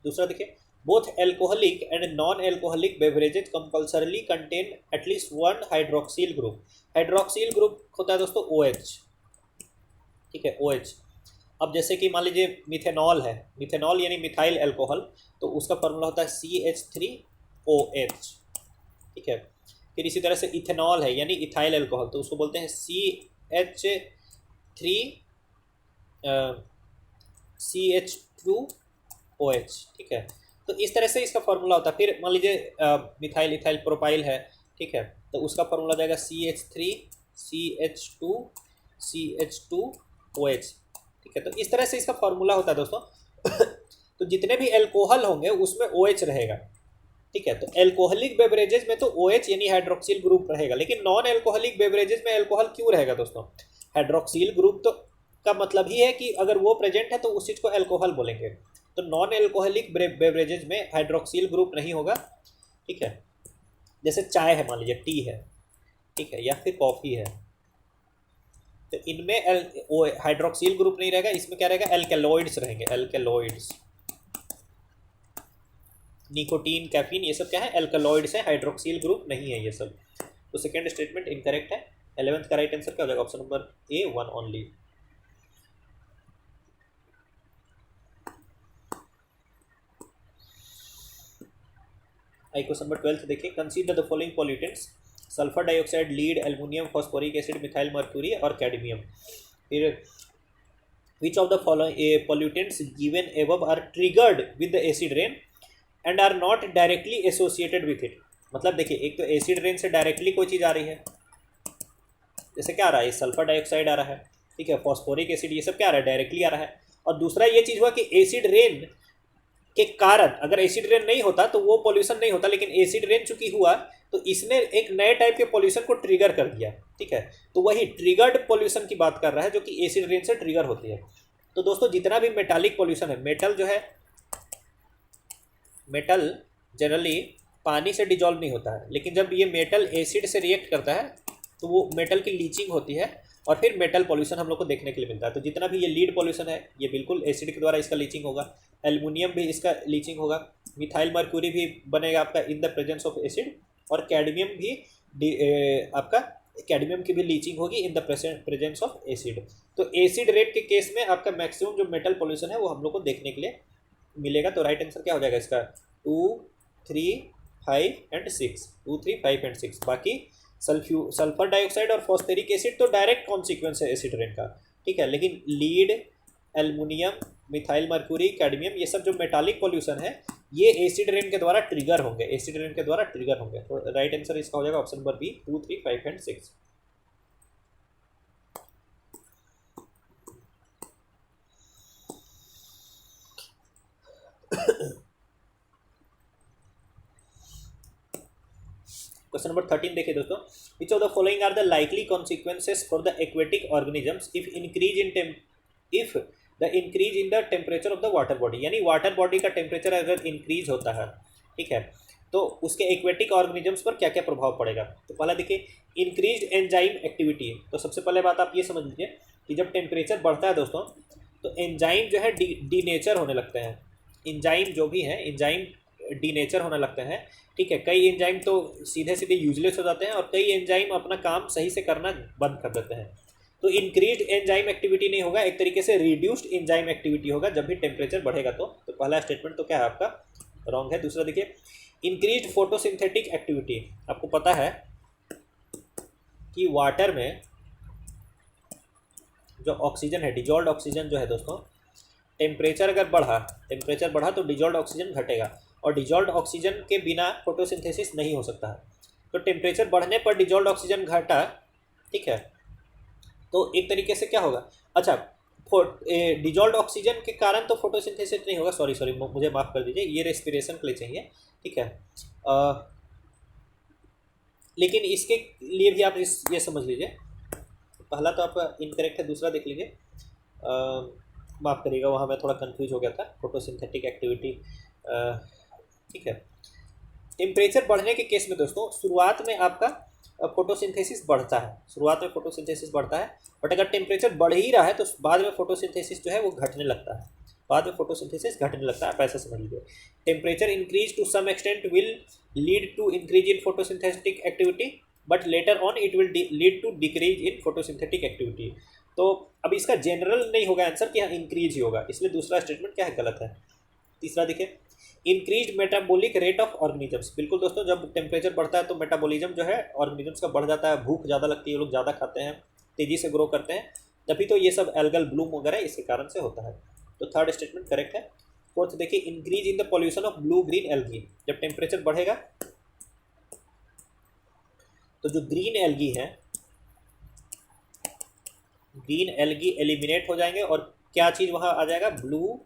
दूसरा देखिए, both alcoholic and non alcoholic beverages compulsorily contain at least one hydroxyl group. Hydroxyl group होता है दोस्तों OH। ठीक है, OH। अब जैसे कि मान लीजिए मिथेनॉल है, मिथेनॉल यानी मिथाइल अल्कोहल, तो उसका फॉर्मूला होता है CH3OH। ठीक है, फिर इसी तरह से इथेनॉल है यानी इथाइल अल्कोहल, तो उसको बोलते हैं CH2OH। ठीक है, तो इस तरह से इसका फॉर्मूला होता है। फिर मान लीजिए मिथाइल इथाइल प्रोपाइल है, ठीक है, तो उसका फॉर्मूला जाएगा CH3CH2CH2OH। ठीक है, तो इस तरह से इसका फॉर्मूला होता है दोस्तों। तो जितने भी एल्कोहल होंगे उसमें OH रहेगा। ठीक है, तो एल्कोहलिक बेवरेजेज में तो OH यानी हाइड्रोक्सिल ग्रुप रहेगा, लेकिन नॉन एल्कोहलिक बेवरेजेज में एल्कोहल क्यों रहेगा दोस्तों? हाइड्रोक्सिल ग्रुप तो का मतलब ही है कि अगर वो प्रेजेंट है तो उस चीज़ को एल्कोहल बोलेंगे। तो नॉन एल्कोहलिक बेवरेजेज में हाइड्रोक्सिल ग्रुप नहीं होगा। ठीक है, जैसे चाय है, मान लीजिए टी है, ठीक है, या फिर कॉफ़ी है, तो इनमें हाइड्रोक्सिल ग्रुप नहीं रहेगा। इसमें क्या रहेगा? एल्केलॉइड्स रहेंगे, एल्केलॉइड्स। निकोटीन, कैफीन, ये सब क्या है? एल्केलॉइड्स है, हाइड्रोक्सिल ग्रुप नहीं है ये सब। तो सेकेंड स्टेटमेंट इनकरेक्ट है। 11th का राइट आंसर क्या हो जाएगा? Option number A, 1 only. Question number 12 देखिए, consider the following pollutants: sulphur dioxide, lead, aluminium, phosphoric acid, methyl mercury और कैडमियम। फिर which of the following pollutants given above are triggered with the acid rain and are not directly associated with it. मतलब देखिए, एक तो acid rain से directly कोई चीज़ आ रही है, जैसे क्या आ रहा है? सल्फर डाइऑक्साइड आ रहा है, ठीक है, फॉस्फोरिक एसिड, ये सब क्या आ रहा है? डायरेक्टली आ रहा है। और दूसरा ये चीज़ हुआ कि एसिड रेन के कारण, अगर एसिड रेन नहीं होता तो वो पॉल्यूशन नहीं होता, लेकिन एसिड रेन चूंकि हुआ तो इसने एक नए टाइप के पॉल्यूशन को ट्रिगर कर दिया। ठीक है, तो वही ट्रिगर्ड पॉल्यूशन की बात कर रहा है जो कि एसिड रेन से ट्रिगर होती है। तो दोस्तों जितना भी मेटालिक पॉल्यूशन है, मेटल जो है, मेटल जनरली पानी से डिजॉल्व नहीं होता है, लेकिन जब ये मेटल एसिड से रिएक्ट करता है तो वो मेटल की लीचिंग होती है और फिर मेटल पॉल्यूशन हम लोग को देखने के लिए मिलता है। तो जितना भी ये लीड पॉल्यूशन है ये बिल्कुल एसिड के द्वारा इसका लीचिंग होगा, एल्युमिनियम भी इसका लीचिंग होगा, मिथाइल मर्क्यूरी भी बनेगा आपका in the presence of acid, और कैडमियम भी आपका कैडमियम की भी लीचिंग होगी in the presence of acid. तो एसिड रेन के केस में आपका मैक्सिमम जो मेटल पॉल्यूशन है वो हम लोग को देखने के लिए मिलेगा। तो राइट आंसर क्या हो जाएगा इसका? 2, 3, 5 and 6, 2, 3, 5 and 6। बाकी सल्फर डाइऑक्साइड और फॉस्फेरिक एसिड तो डायरेक्ट कॉन्सिक्वेंस है एसिड रेन का। ठीक है, लेकिन lead, aluminium, methyl mercury, cadmium, ये सब जो मेटालिक पॉल्यूशन है ये एसिड रेन के द्वारा ट्रिगर होंगे, एसिड रेन के द्वारा ट्रिगर होंगे। तो राइट आंसर इसका हो जाएगा option number B, 2, 3, 5 and 6। Question number 13 देखिए दोस्तों, which of the following are the likely consequences for the aquatic organisms if the increase in the temperature of the water body. यानी water body का temperature अगर increase होता है, ठीक है, तो उसके एक्वेटिक ऑर्गेनिजम्स पर क्या क्या प्रभाव पड़ेगा। तो पहला देखिए, इंक्रीज एंजाइम एक्टिविटी। तो सबसे पहले बात आप ये समझ लीजिए कि जब टेम्परेचर बढ़ता है दोस्तों तो एंजाइम जो है डीनेचर होने लगते हैं। एंजाइम जो भी है, एंजाइम डीनेचर होने लगते हैं। ठीक है, कई एंजाइम तो सीधे सीधे यूजलेस हो जाते हैं और कई एंजाइम अपना काम सही से करना बंद कर देते हैं। तो इंक्रीज एंजाइम एक्टिविटी नहीं होगा, एक तरीके से रिड्यूस्ड एंजाइम एक्टिविटी होगा जब भी टेम्परेचर बढ़ेगा। तो पहला स्टेटमेंट तो क्या है आपका? रॉन्ग है। दूसरा देखिए, इंक्रीज फोटोसिंथेटिक एक्टिविटी। आपको पता है कि वाटर में जो ऑक्सीजन है, डिजॉल्व्ड ऑक्सीजन जो है दोस्तों, टेम्परेचर अगर टेम्परेचर बढ़ा तो डिजॉल्व्ड ऑक्सीजन घटेगा, और डिजॉल्व्ड ऑक्सीजन के बिना फोटोसिंथेसिस नहीं हो सकता है। तो टेम्परेचर बढ़ने पर डिजॉल्व्ड ऑक्सीजन घटा, ठीक है, तो एक तरीके से क्या होगा, अच्छा डिजॉल्व्ड ऑक्सीजन के कारण तो फोटोसिंथेसिस नहीं होगा, सॉरी मुझे माफ़ कर दीजिए, ये रेस्पिरेशन के लिए चाहिए, ठीक है। लेकिन इसके लिए भी आप ये समझ लीजिए, पहला तो आपका इनकरेक्ट है, दूसरा देख लीजिए, माफ़ करिएगा वहाँ मैं थोड़ा कंफ्यूज हो गया था, फोटोसिंथेटिक एक्टिविटी, ठीक है। टेम्परेचर बढ़ने के केस में दोस्तों शुरुआत में आपका फोटोसिंथेसिस बढ़ता है, शुरुआत में फोटोसिंथेसिस बढ़ता है, बट अगर टेम्परेचर बढ़ ही रहा है तो बाद में फोटोसिंथेसिस जो है वो घटने लगता है, बाद में फोटोसिंथेसिस घटने लगता है, आप ऐसा समझ लीजिए। Temperature increase to some extent will lead to increase in photosynthetic activity, but later on it will lead to decrease in photosynthetic activity. तो अब इसका जनरल नहीं होगा आंसर कि हाँ इंक्रीज ही होगा, इसलिए दूसरा स्टेटमेंट क्या है, गलत है। तीसरा देखिए, increased metabolic rate of organisms, बिल्कुल दोस्तों, जब टेम्परेचर बढ़ता है तो मेटाबॉलिज्म जो है ऑर्गेनिजम्स का बढ़ जाता है, भूख ज़्यादा लगती है, लोग ज़्यादा खाते हैं, तेज़ी से ग्रो करते हैं, तभी तो ये सब एल्गल ब्लूम वगैरह इसके कारण से होता है। तो थर्ड स्टेटमेंट करेक्ट है। फोर्थ देखिए, increase in the pollution of blue green algae, जब टेम्परेचर बढ़ेगा तो जो ग्रीन एल्गी है, ग्रीन एल्गी एलिमिनेट हो जाएंगे और क्या चीज़ वहाँ आ जाएगा, ब्लू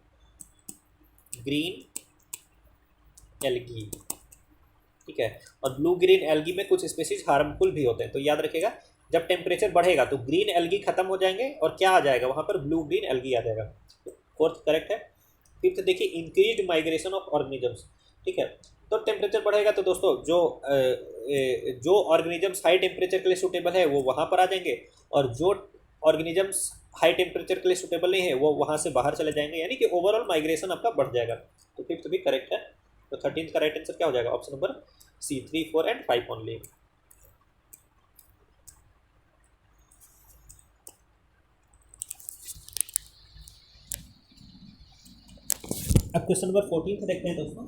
ग्रीन एल्गी, ठीक है। और ब्लू ग्रीन एल्गी में कुछ स्पीसीज हार्मफुल भी होते हैं, तो याद रखिएगा जब टेम्परेचर बढ़ेगा तो ग्रीन एल्गी खत्म हो जाएंगे और क्या आ जाएगा वहाँ पर, ब्लू ग्रीन एल्गी आ जाएगा। फोर्थ करेक्ट है। फिफ्थ देखिए, इंक्रीज्ड माइग्रेशन ऑफ ऑर्गेनिजम्स, ठीक है। तो टेम्परेचर बढ़ेगा तो दोस्तों जो ऑर्गेनिजम्स हाई टेम्परेचर के लिए सूटेबल है वो वहाँ पर आ जाएंगे, और जो ऑर्गेनिजम्स हाई टेम्परेचर के लिए सूटेबल नहीं है वो वहाँ से बाहर चले जाएंगे, यानी कि ओवरऑल माइग्रेशन आपका बढ़ जाएगा। तो फिफ्थ भी करेक्ट है। तो 13th का राइट आंसर क्या हो जाएगा, option number C, 3, 4 and 5 only. अब क्वेश्चन नंबर 14 देखते हैं दोस्तों।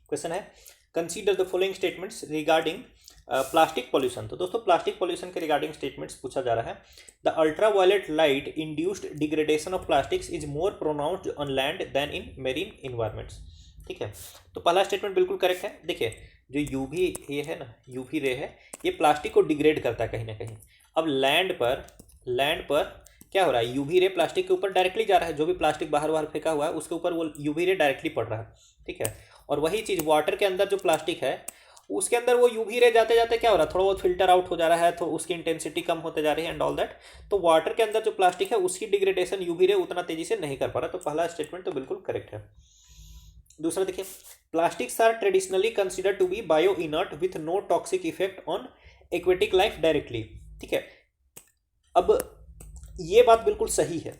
क्वेश्चन है, consider the following statements regarding plastic pollution. तो दोस्तों प्लास्टिक पॉल्यूशन के रिगार्डिंग स्टेटमेंट्स पूछा जा रहा है। The ultraviolet light induced degradation of plastics is more pronounced on land than in marine environments, ठीक है। तो पहला स्टेटमेंट बिल्कुल करेक्ट है। देखिए जो यूवी ये है ना, यूवी रे है, ये प्लास्टिक को डिग्रेड करता है कहीं ना कहीं। अब लैंड पर क्या हो रहा है, यूवी रे प्लास्टिक के ऊपर डायरेक्टली जा रहा है, जो भी प्लास्टिक बाहर फेंका हुआ है उसके ऊपर वो यूवी रे डायरेक्टली पड़ रहा है, ठीक है। और वही चीज़ वाटर के अंदर जो प्लास्टिक है उसके अंदर वो यूवी रे जाते जाते क्या हो रहा है, थोड़ा बहुत फिल्टर आउट हो जा रहा है, तो उसकी इंटेंसिटी कम होते जा रही है एंड ऑल दैट। तो वाटर के अंदर जो प्लास्टिक है उसकी डिग्रेडेशन यूवी रे उतना तेजी से नहीं कर पा रहा। तो पहला स्टेटमेंट तो बिल्कुल करेक्ट है। दूसरा देखिए, plastics are traditionally consider to be bio inert with no toxic effect on aquatic life directly, ठीक है। अब ये बात बिल्कुल सही है,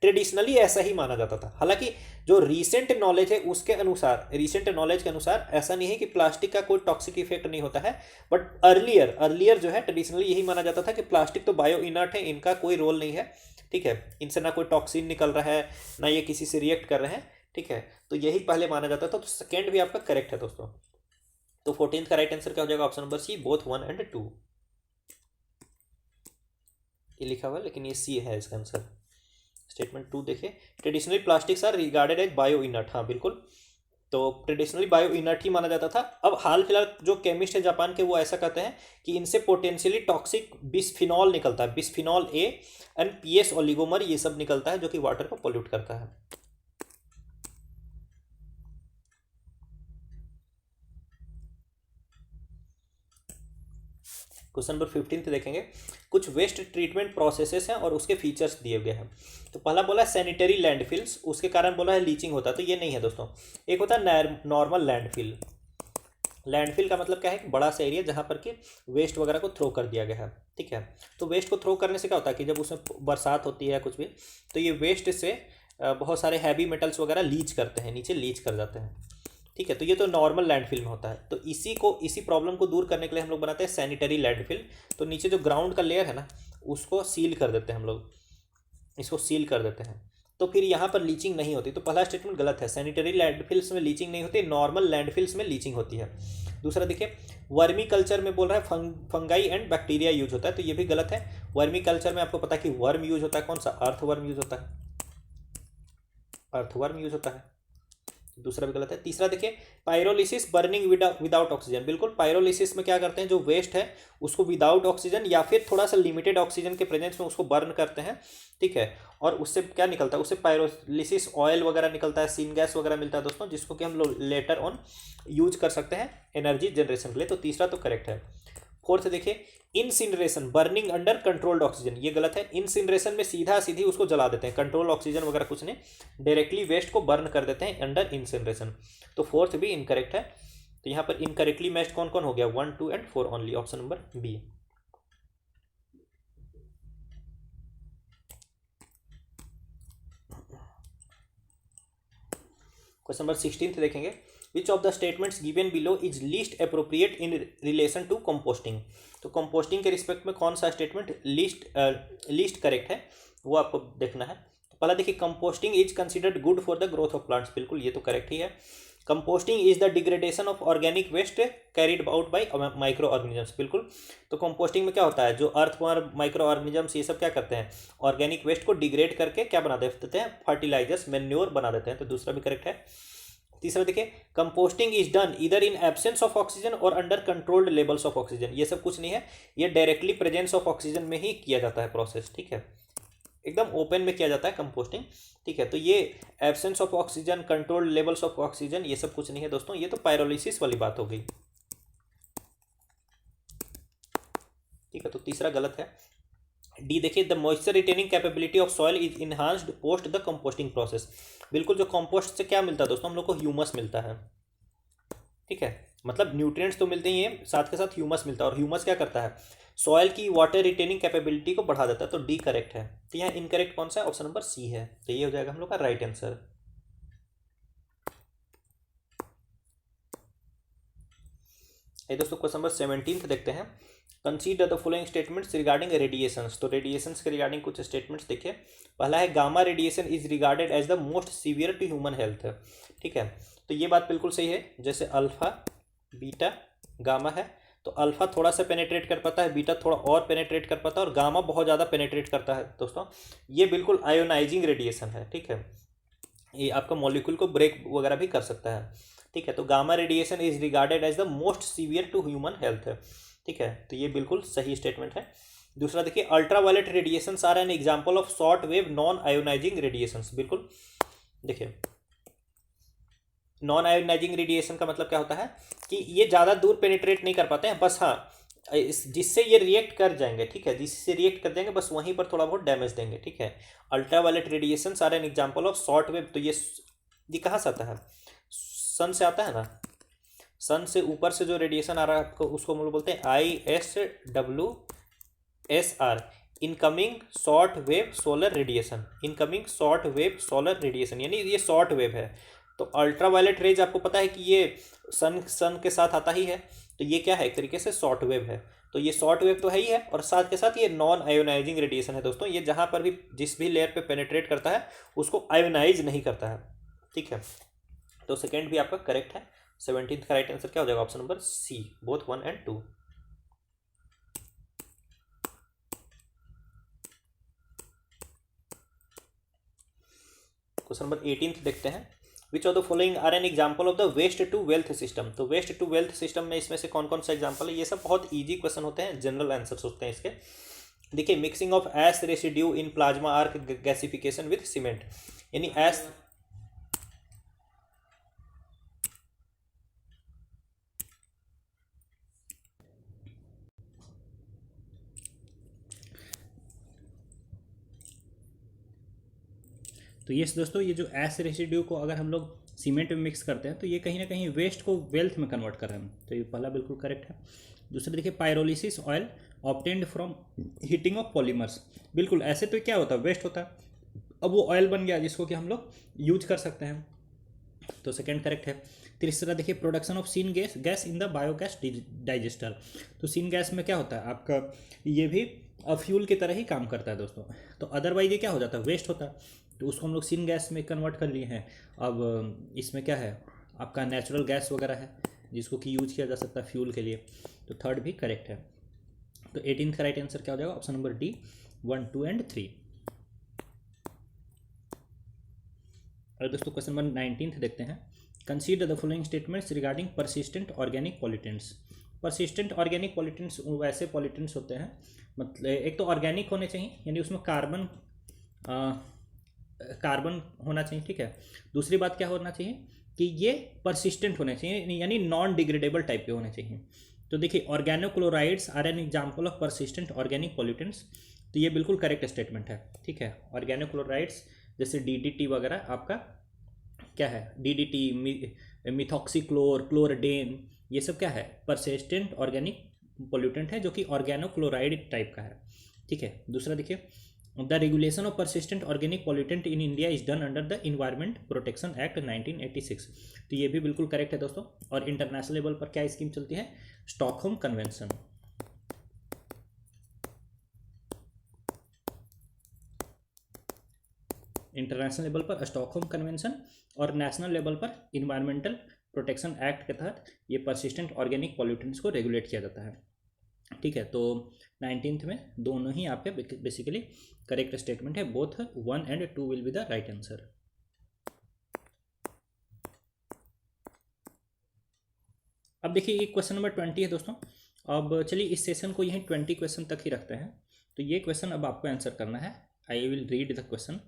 ट्रेडिशनली ऐसा ही माना जाता था। हालांकि जो रीसेंट नॉलेज है उसके अनुसार, रीसेंट नॉलेज के अनुसार ऐसा नहीं है कि प्लास्टिक का कोई टॉक्सिक इफेक्ट नहीं होता है, बट अर्लियर जो है ट्रेडिशनली यही माना जाता था कि प्लास्टिक तो बायो इनर्ट है, इनका कोई रोल नहीं है, ठीक है। इनसे ना कोई टॉक्सिन निकल रहा है, ना ये किसी से रिएक्ट कर रहे हैं, ठीक है। तो यही पहले माना जाता था। तो सेकेंड भी आपका करेक्ट है दोस्तों। तो 14th का राइट आंसर क्या हो जाएगा, option number C, both 1 and 2। ये लिखा हुआ है लेकिन ये सी है इसका आंसर। स्टेटमेंट 2 देखिए, traditionally plastics are regarded as bio inert, हाँ बिल्कुल। तो ट्रेडिशनली बायो इनर्ट ही माना जाता था। अब हाल फिलहाल जो केमिस्ट है जापान के वो ऐसा कहते हैं कि इनसे पोटेंशियली टॉक्सिक बिस्फिनॉल निकलता है, bisphenol A and PS oligomer, ये सब निकलता है जो कि वाटर को पोल्यूट करता है। क्वेश्चन नंबर 15 देखेंगे, कुछ वेस्ट ट्रीटमेंट प्रोसेसेस हैं और उसके फीचर्स दिए गए हैं। तो पहला बोला सैनिटरी लैंडफिल्स, उसके कारण बोला है लीचिंग होता है, तो ये नहीं है दोस्तों। एक होता है नॉर्मल लैंडफिल। लैंडफिल का मतलब क्या है कि बड़ा सा एरिया जहाँ पर कि वेस्ट वगैरह को थ्रो कर दिया गया है, ठीक है। तो वेस्ट को थ्रो करने से क्या होता है कि जब उसमें बरसात होती है कुछ भी, तो ये वेस्ट से बहुत सारे हैवी मेटल्स वगैरह लीच करते हैं, नीचे लीच कर जाते हैं। ठीक है। तो ये तो नॉर्मल लैंडफिल में होता है। तो इसी प्रॉब्लम को दूर करने के लिए हम लोग बनाते हैं सैनिटरी लैंडफिल। तो नीचे जो ग्राउंड का लेयर है ना, उसको सील कर देते हैं हम लोग, इसको सील कर देते हैं। तो फिर यहाँ पर लीचिंग नहीं होती। तो पहला स्टेटमेंट गलत है, सैनिटरी लैंडफिल्स में लीचिंग नहीं होती, नॉर्मल लैंडफिल्स में लीचिंग होती है। दूसरा देखिए, वर्मी कल्चर में बोल रहा है फंगाई एंड बैक्टीरिया यूज होता है, तो ये भी गलत है। वर्मी कल्चर में आपको पता है कि वर्म यूज होता है, कौन सा, अर्थवर्म यूज होता है, अर्थवर्म यूज होता है। दूसरा भी गलत है। तीसरा देखिए, पायरोलिसिस बर्निंग विदाउट ऑक्सीजन, बिल्कुल पायरोलिसिस में क्या करते हैं, जो वेस्ट है उसको विदाउट ऑक्सीजन या फिर थोड़ा सा लिमिटेड ऑक्सीजन के प्रेजेंस में उसको बर्न करते हैं, ठीक है। और उससे क्या निकलता है, उससे पायरोलिसिस ऑयल वगैरह निकलता है, सीन गैस वगैरह मिलता है दोस्तों, जिसको कि हम लोग लेटर ऑन यूज कर सकते हैं एनर्जी जनरेशन के लिए। तो तीसरा तो करेक्ट है। फोर्थ देखिए, incineration burning under controlled oxygen, ये गलत है। इंसिनरेशन में सीधा सीधी उसको जला देते हैं, कंट्रोल ऑक्सीजन वगैरह कुछ नहीं, डायरेक्टली वेस्ट को बर्न कर देते हैं अंडर इंसिनरेशन। तो फोर्थ भी इनकरेक्ट है। तो यहाँ पर इनकरेक्टली मैच्ड कौन कौन हो गया, 1, 2 and 4 only, option number B. Question number 16 देखेंगे, which of the statements given below is least appropriate in relation to composting. तो कंपोस्टिंग के रिस्पेक्ट में कौन सा स्टेटमेंट लीस्ट करेक्ट है, वो आपको देखना है। तो पहला देखिए, composting is considered good for the growth of plants, बिल्कुल ये तो करेक्ट ही है। Composting is the degradation of organic waste carried out by micro organisms, बिल्कुल। तो कंपोस्टिंग में क्या होता है, जो अर्थवर्म, माइक्रो ऑर्गेनिजम्स, ये सब क्या करते हैं, ऑर्गेनिक वेस्ट को डिग्रेड करके क्या बना देते हैं, फर्टिलाइजर्स, मैन्योर बना देते हैं। तो दूसरा भी करेक्ट है। तीसरा देखिए, कंपोस्टिंग इज डन इधर इन एब्सेंस ऑफ ऑक्सीजन और under controlled levels of oxygen, ये सब कुछ नहीं है, ये डायरेक्टली प्रेजेंस ऑफ ऑक्सीजन में ही किया जाता है प्रोसेस, ठीक है, एकदम ओपन में किया जाता है कंपोस्टिंग, ठीक है। तो ये absence of oxygen, controlled levels of oxygen, ये सब कुछ नहीं है दोस्तों, ये तो पायरोलिसिस वाली बात हो गई, ठीक है। तो तीसरा गलत है। डी देखिए, the moisture retaining capability of soil is enhanced post the composting process, बिल्कुल। जो कंपोस्ट से क्या मिलता है दोस्तों, हम लोग को ह्यूमस मिलता है, ठीक है, मतलब न्यूट्रिएंट्स तो मिलते ही हैं, साथ के साथ ह्यूमस मिलता है, और ह्यूमस क्या करता है, सॉइल की वाटर रिटेनिंग कैपेबिलिटी को बढ़ा देता है। तो डी करेक्ट है। तो यहाँ इनकरेक्ट कौन सा है, ऑप्शन नंबर सी है। तो ये हो जाएगा हम लोग का राइट आंसर। ये दोस्तों क्वेश्चन नंबर 17 देखते हैं, consider the following statements regarding radiations. तो रेडिएशंस के रिगार्डिंग कुछ स्टेटमेंट्स देखिए। पहला है, gamma radiation is regarded as the most severe to human health, ठीक है। तो ये बात बिल्कुल सही है। जैसे अल्फा, बीटा, गामा है, तो अल्फा थोड़ा सा पेनेट्रेट कर पाता है, बीटा थोड़ा और पेनेट्रेट कर पाता है, और गामा बहुत ज़्यादा पेनेट्रेट करता है दोस्तों। ये बिल्कुल आयोनाइजिंग रेडिएशन है, ठीक है, ये आपका मॉलिक्यूल को ब्रेक वगैरह भी कर सकता है, ठीक है। तो gamma radiation is regarded as the most severe to human health, ठीक है। तो ये बिल्कुल सही स्टेटमेंट है। दूसरा देखिए, ultraviolet radiations are an example of short wave non ionizing radiations, बिल्कुल। देखिए, नॉन आयोनाइजिंग रेडिएशन का मतलब क्या होता है कि ये ज़्यादा दूर पेनिट्रेट नहीं कर पाते हैं, बस हाँ जिससे ये रिएक्ट कर जाएंगे, ठीक है, जिससे रिएक्ट कर जाएंगे, बस वहीं पर थोड़ा बहुत डैमेज देंगे, ठीक है। Ultraviolet radiations are an example of short wave. तो ये कहाँ से आता है, सन से आता है ना, सन से ऊपर से जो रेडिएशन आ रहा है आपको, उसको हम लोग बोलते हैं ISWSR, incoming short wave solar radiation, incoming short wave solar radiation, यानी ये शॉर्ट वेव है। तो अल्ट्रावायलेट रेज आपको पता है कि ये सन के साथ आता ही है, तो ये क्या है, एक तरीके से शॉर्ट वेव है। तो ये शॉर्ट वेव तो है ही है, और साथ के साथ ये नॉन आयोनाइजिंग रेडिएशन है दोस्तों। ये जहाँ पर भी जिस भी लेयर पे पेनिट्रेट करता है उसको आयोनाइज नहीं करता है, ठीक है। तो सेकेंड भी आपका करेक्ट है। 17 का राइट आंसर क्या हो जाएगा, option number C, both 1 and 2। Question number 18 देखते हैं, which of the following are an example of the waste to wealth system. तो वेस्ट टू वेल्थ सिस्टम में इसमें से कौन कौन सा एग्जाम्पल है, ये सब बहुत ईजी क्वेश्चन होते हैं, जनरल आंसर होते हैं इसके। देखिए, mixing of S residue in plasma arc gasification with cement, यानी एस, तो ये दोस्तों, ये जो एस रेसिड्यू को अगर हम लोग सीमेंट में मिक्स करते हैं तो ये कहीं ना कहीं वेस्ट को वेल्थ में कन्वर्ट कर रहे हैं, तो ये पहला बिल्कुल करेक्ट है। दूसरा देखिए, pyrolysis oil obtained from heating of polymers, बिल्कुल ऐसे तो क्या होता है, वेस्ट होता है, अब वो ऑयल बन गया जिसको कि हम लोग यूज कर सकते हैं, तो सेकेंड करेक्ट है। तीसरा देखिए production of syngas in the biogas digester. तो सीन गैस में क्या होता है आपका, ये भी फ्यूल की तरह ही काम करता है दोस्तों। तो अदरवाइज ये क्या हो जाता है, वेस्ट होता है, तो उसको हम लोग सीन गैस में कन्वर्ट कर लिए हैं। अब इसमें क्या है आपका नेचुरल गैस वगैरह है जिसको कि यूज किया जा सकता है फ्यूल के लिए। तो थर्ड भी करेक्ट है। तो 18th का राइट आंसर क्या हो जाएगा, ऑप्शन नंबर डी 1, 2 एंड 3। और दोस्तों क्वेश्चन नंबर 19th देखते हैं। Consider the following statements regarding persistent organic pollutants. Persistent organic pollutants वैसे पॉल्यूटेंट्स होते हैं, मतलब एक तो ऑर्गेनिक होने चाहिए यानी उसमें कार्बन होना चाहिए, ठीक है। दूसरी बात क्या होना चाहिए कि ये परसिस्टेंट होने चाहिए यानी नॉन डिग्रेडेबल टाइप के होने चाहिए। तो देखिए organochlorides are an example of persistent organic pollutants. तो ये बिल्कुल करेक्ट स्टेटमेंट है, ठीक है। ऑर्गेनोक्लोराइड्स जैसे DDT वगैरह आपका क्या है, DDT, मिथॉक्सीक्लोर, क्लोरडेन, ये सब क्या है, परसिस्टेंट ऑर्गेनिक पॉल्यूटेंट है जो कि ऑर्गेनोक्लोराइड टाइप का है, ठीक है। दूसरा देखिए the regulation of persistent organic pollutant in India is done under the environment protection act 1986। तो ये भी बिल्कुल करेक्ट है दोस्तों। और इंटरनेशनल लेवल पर क्या स्कीम चलती है, स्टॉकहोम कन्वेंशन। इंटरनेशनल लेवल पर स्टॉकहोम कन्वेंशन और नेशनल लेवल पर इन्वायरमेंटल प्रोटेक्शन एक्ट के तहत ये परसिस्टेंट ऑर्गेनिक पॉल्यूटेंट्स को रेगुलेट किया जाता है, ठीक है। तो 19th में दोनों ही आपके बेसिकली करेक्ट स्टेटमेंट है, both 1 and 2 will be the right answer. अब देखिए ये क्वेश्चन नंबर 20 है दोस्तों। अब चलिए इस सेशन को यहीं 20 क्वेश्चन तक ही रखते हैं। तो ये क्वेश्चन अब आपको आंसर करना है। I will read the question.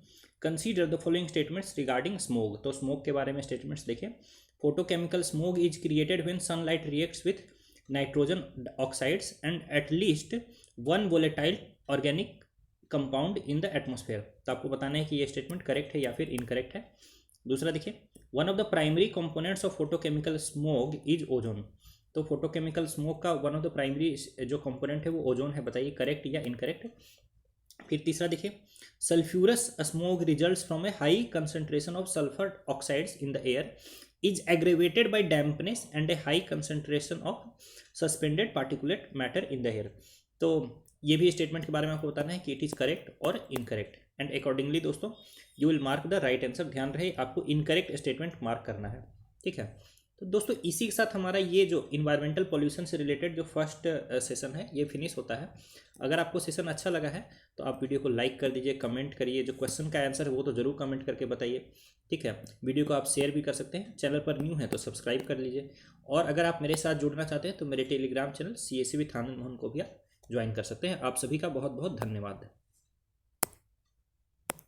Consider the following statements regarding smoke. तो स्मोक के बारे में स्टेटमेंट्स देखिए। Photochemical smoke is created when sunlight reacts with nitrogen oxides and at least 1 volatile organic compound in the atmosphere. तो आपको बताना है कि ये स्टेटमेंट करेक्ट है या फिर इनकरेक्ट है। दूसरा देखिए one of the primary components of photochemical smoke is ozone. तो फोटोकेमिकल स्मोक का वन ऑफ द प्राइमरी जो कंपोनेंट है वो ओजोन है। बताइए करेक्ट या इनकरेक्ट। फिर तीसरा देखिए sulphurous smoke results from A high concentration of sulphur oxides in the air is aggravated by dampness and a high concentration of suspended particulate matter in the air। तो ये भी statement के बारे में आपको बताना है कि इट इज़ करेक्ट और इनकरेक्ट एंड अकॉर्डिंगली दोस्तों you will mark the right answer. ध्यान रहे आपको इनकरेक्ट स्टेटमेंट मार्क करना है, ठीक है। तो दोस्तों इसी के साथ हमारा ये जो इन्वायरमेंटल पॉल्यूशन से रिलेटेड जो फर्स्ट सेशन है ये फिनिश होता है। अगर आपको सेशन अच्छा लगा है तो आप वीडियो को लाइक कर दीजिए, कमेंट करिए, जो क्वेश्चन का आंसर है वो तो जरूर कमेंट करके बताइए, ठीक है। वीडियो को आप शेयर भी कर सकते हैं। चैनल पर न्यू है तो सब्सक्राइब कर लीजिए। और अगर आप मेरे साथ जुड़ना चाहते हैं तो मेरे Telegram channel CAC with Anand Mohan को भी आप ज्वाइन कर सकते हैं। आप सभी का बहुत बहुत धन्यवाद।